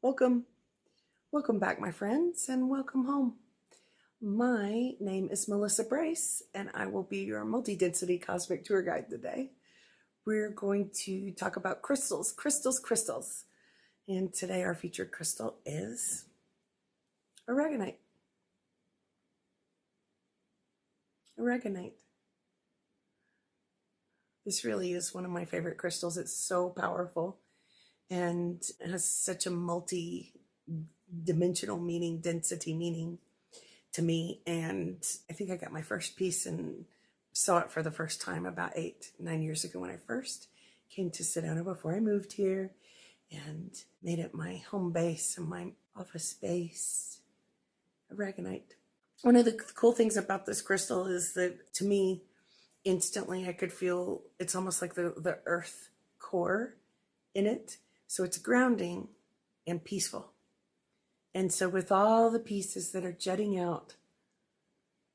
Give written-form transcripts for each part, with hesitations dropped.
Welcome. Welcome back, my friends, and welcome home. My name is Melissa Brace, and I will be your multi-density cosmic tour guide today. We're going to talk about crystals. And today our featured crystal is Aragonite. This really is one of my favorite crystals. It's so powerful and it has such a multi-dimensional meaning, density meaning to me. And I think I got my first piece and saw it for the first time about 8-9 years ago when I first came to Sedona before I moved here and made it my home base and my office space. Aragonite. One of the cool things about this crystal is that, to me, instantly I could feel it's almost like the earth core in it. So it's grounding and peaceful. And so with all the pieces that are jutting out,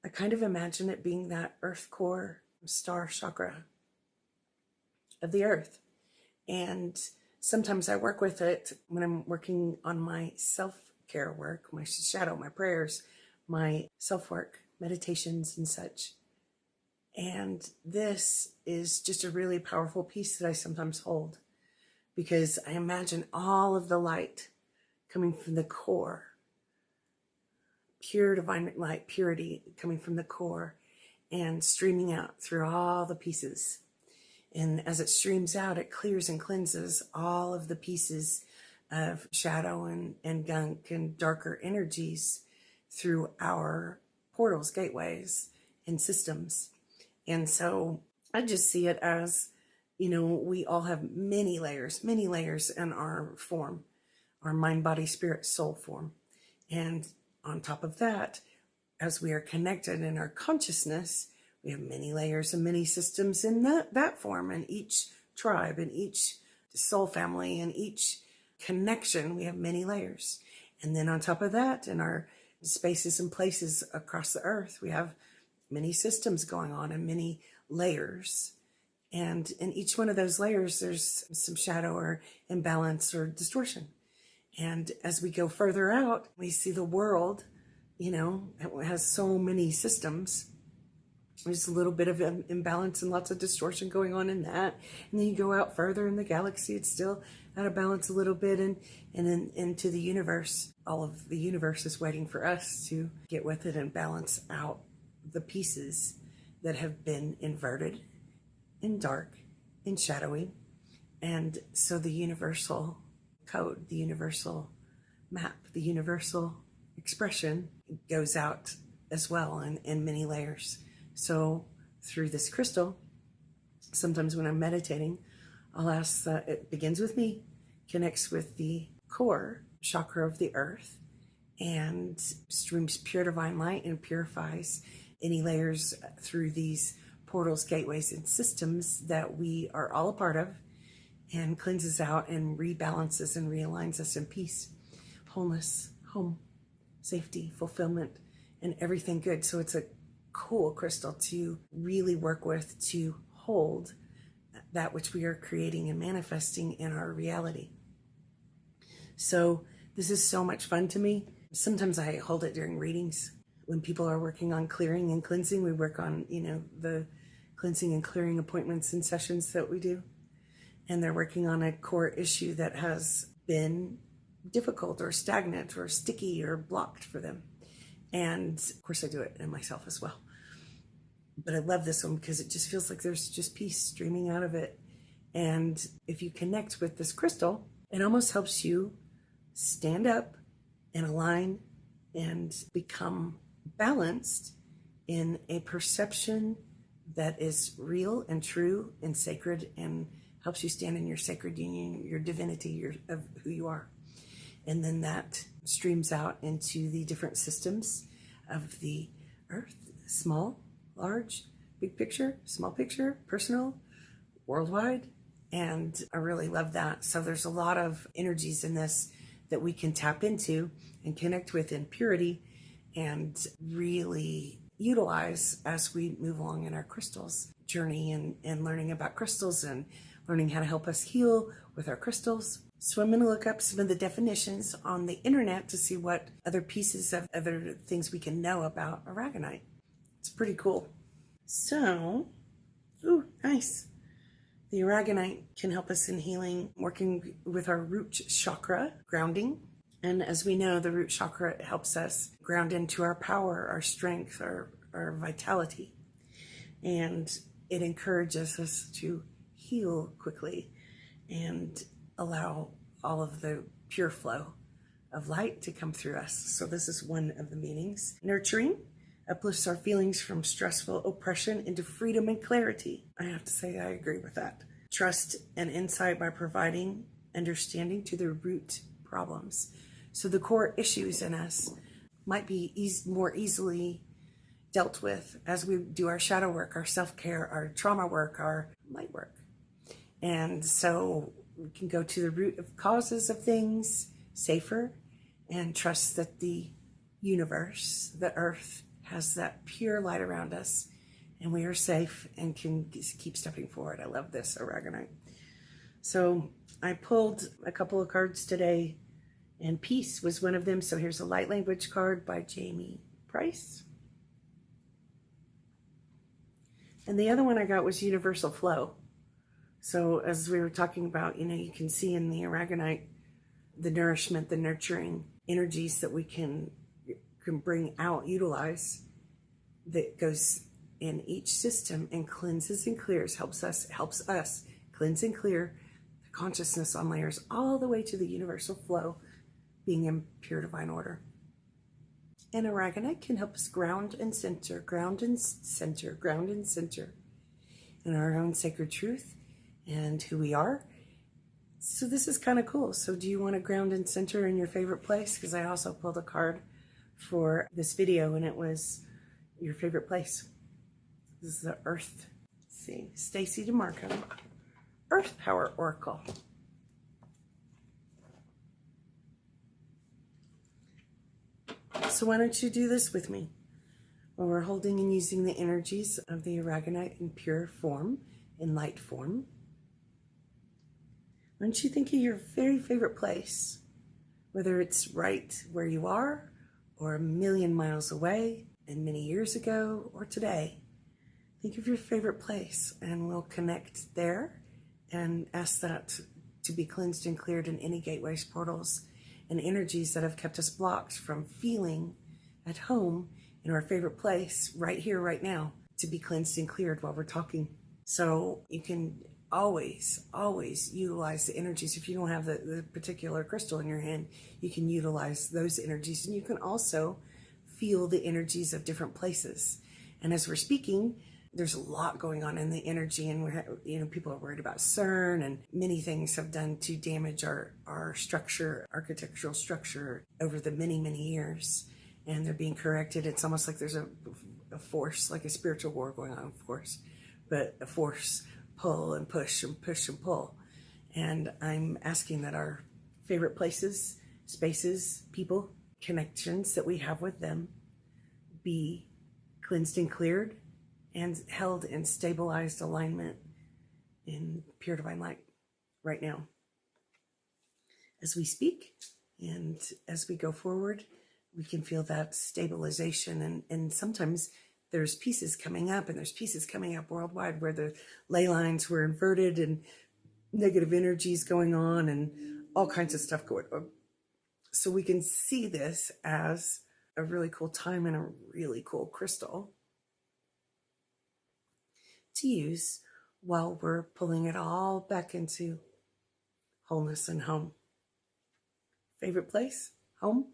I kind of imagine it being that earth core star chakra of the earth. And sometimes I work with it when I'm working on my self-care work, my shadow, my prayers, my self-work, meditations and such. And this is just a really powerful piece that I sometimes hold because I imagine all of the light coming from the core, pure divine light, purity coming from the core and streaming out through all the pieces. And as it streams out, it clears and cleanses all of the pieces of shadow and gunk and darker energies through our portals, gateways, and systems. And so I just see it as, we all have many layers in our form, our mind, body, spirit, soul form. And on top of that, as we are connected in our consciousness, we have many layers and many systems in that form. And each tribe and each soul family and each connection, we have many layers. And then on top of that, in our spaces and places across the earth, we have many systems going on and many layers. And in each one of those layers, there's some shadow or imbalance or distortion. And as we go further out, we see the world, it has so many systems. There's a little bit of imbalance and lots of distortion going on in that. And then you go out further in the galaxy, it's still out of balance a little bit. And then into the universe, all of the universe is waiting for us to get with it and balance out the pieces that have been inverted and dark and shadowy. And so the universal code, the universal map, the universal expression goes out as well in many layers. So through this crystal, sometimes when I'm meditating, I'll ask that it begins with me, connects with the core chakra of the earth, and streams pure divine light and purifies any layers through these portals, gateways, and systems that we are all a part of, and cleanses out and rebalances and realigns us in peace, wholeness, home, safety, fulfillment, and everything good. So it's a cool crystal to really work with to hold that which we are creating and manifesting in our reality. So this is so much fun to me. Sometimes I hold it during readings. When people are working on clearing and cleansing, we work on, the cleansing and clearing appointments and sessions that we do. And they're working on a core issue that has been difficult or stagnant or sticky or blocked for them. And of course I do it in myself as well. But I love this one because it just feels like there's just peace streaming out of it. And if you connect with this crystal, it almost helps you stand up and align and become balanced in a perception that is real and true and sacred and helps you stand in your sacred union, your divinity, of who you are. And then that streams out into the different systems of the earth, small, large, big picture, small picture, personal, worldwide. And I really love that. So there's a lot of energies in this that we can tap into and connect with in purity and really utilize as we move along in our crystals journey and learning about crystals and learning how to help us heal with our crystals. So I'm going to look up some of the definitions on the internet to see what other pieces of other things we can know about aragonite. It's pretty cool. So, ooh, nice. The aragonite can help us in healing, working with our root chakra, grounding. And as we know, the root chakra helps us ground into our power, our strength, our vitality. And it encourages us to heal quickly and allow all of the pure flow of light to come through us. So this is one of the meanings. Nurturing uplifts our feelings from stressful oppression into freedom and clarity. I have to say I agree with that. Trust and insight by providing understanding to the root problems. So the core issues in us might be more easily dealt with as we do our shadow work, our self-care, our trauma work, our light work. And so we can go to the root of causes of things safer and trust that the universe, the earth, has that pure light around us and we are safe and can keep stepping forward. I love this aragonite. So I pulled a couple of cards today and peace was one of them. So here's a light language card by Jamie Price. And the other one I got was universal flow. So as we were talking about, you can see in the aragonite, the nourishment, the nurturing energies that we can bring out, utilize, that goes in each system and cleanses and clears, helps us cleanse and clear the consciousness on layers all the way to the universal flow, being in pure divine order. And aragonite can help us ground and center in our own sacred truth and who we are. So this is kind of cool. So do you want to ground and center in your favorite place? Because I also pulled a card for this video and it was your favorite place. This is the Earth. Let's see, Stacy DeMarco, Earth Power Oracle. So why don't you do this with me? Well, we're holding and using the energies of the aragonite in pure form, in light form. Why don't you think of your very favorite place, whether it's right where you are or a million miles away and many years ago or today. Think of your favorite place and we'll connect there and ask that to be cleansed and cleared in any gateways, portals, and energies that have kept us blocked from feeling at home in our favorite place right here, right now, to be cleansed and cleared while we're talking. So you can always utilize the energies. If you don't have the particular crystal in your hand, you can utilize those energies, and you can also feel the energies of different places. And as we're speaking, there's a lot going on in the energy, and we're people are worried about CERN, and many things have done to damage our structure, architectural structure over the many years, and they're being corrected. It's almost like there's a force, like a spiritual war going on, of course, but a force pull and push and push and pull. And I'm asking that our favorite places, spaces, people, connections that we have with them be cleansed and cleared and held in stabilized alignment in pure divine light right now. As we speak and as we go forward, we can feel that stabilization, and sometimes there's pieces coming up, and there's pieces coming up worldwide where the ley lines were inverted and negative energies going on and all kinds of stuff going on. So we can see this as a really cool time and a really cool crystal to use while we're pulling it all back into wholeness and home. Favorite place? Home?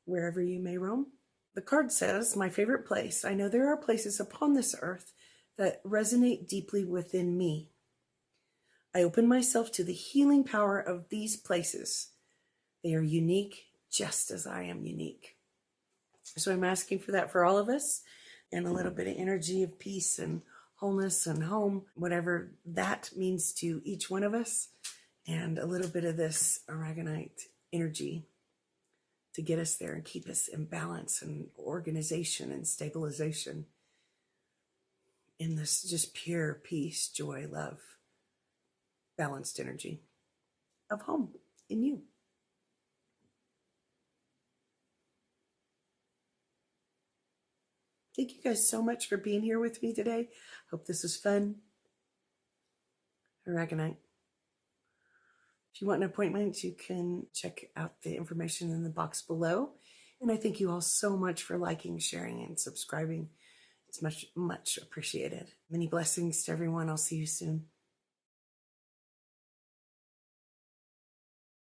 Wherever you may roam. The card says, my favorite place. I know there are places upon this earth that resonate deeply within me. I open myself to the healing power of these places. They are unique just as I am unique. So I'm asking for that for all of us, and a little bit of energy of peace and wholeness and home, whatever that means to each one of us, and a little bit of this aragonite energy to get us there and keep us in balance and organization and stabilization in this just pure peace, joy, love, balanced energy. of home in you. Thank you guys so much for being here with me today. Hope this was fun. Aragonite. If you want an appointment, you can check out the information in the box below. And I thank you all so much for liking, sharing, and subscribing. It's much, much appreciated. Many blessings to everyone. I'll see you soon.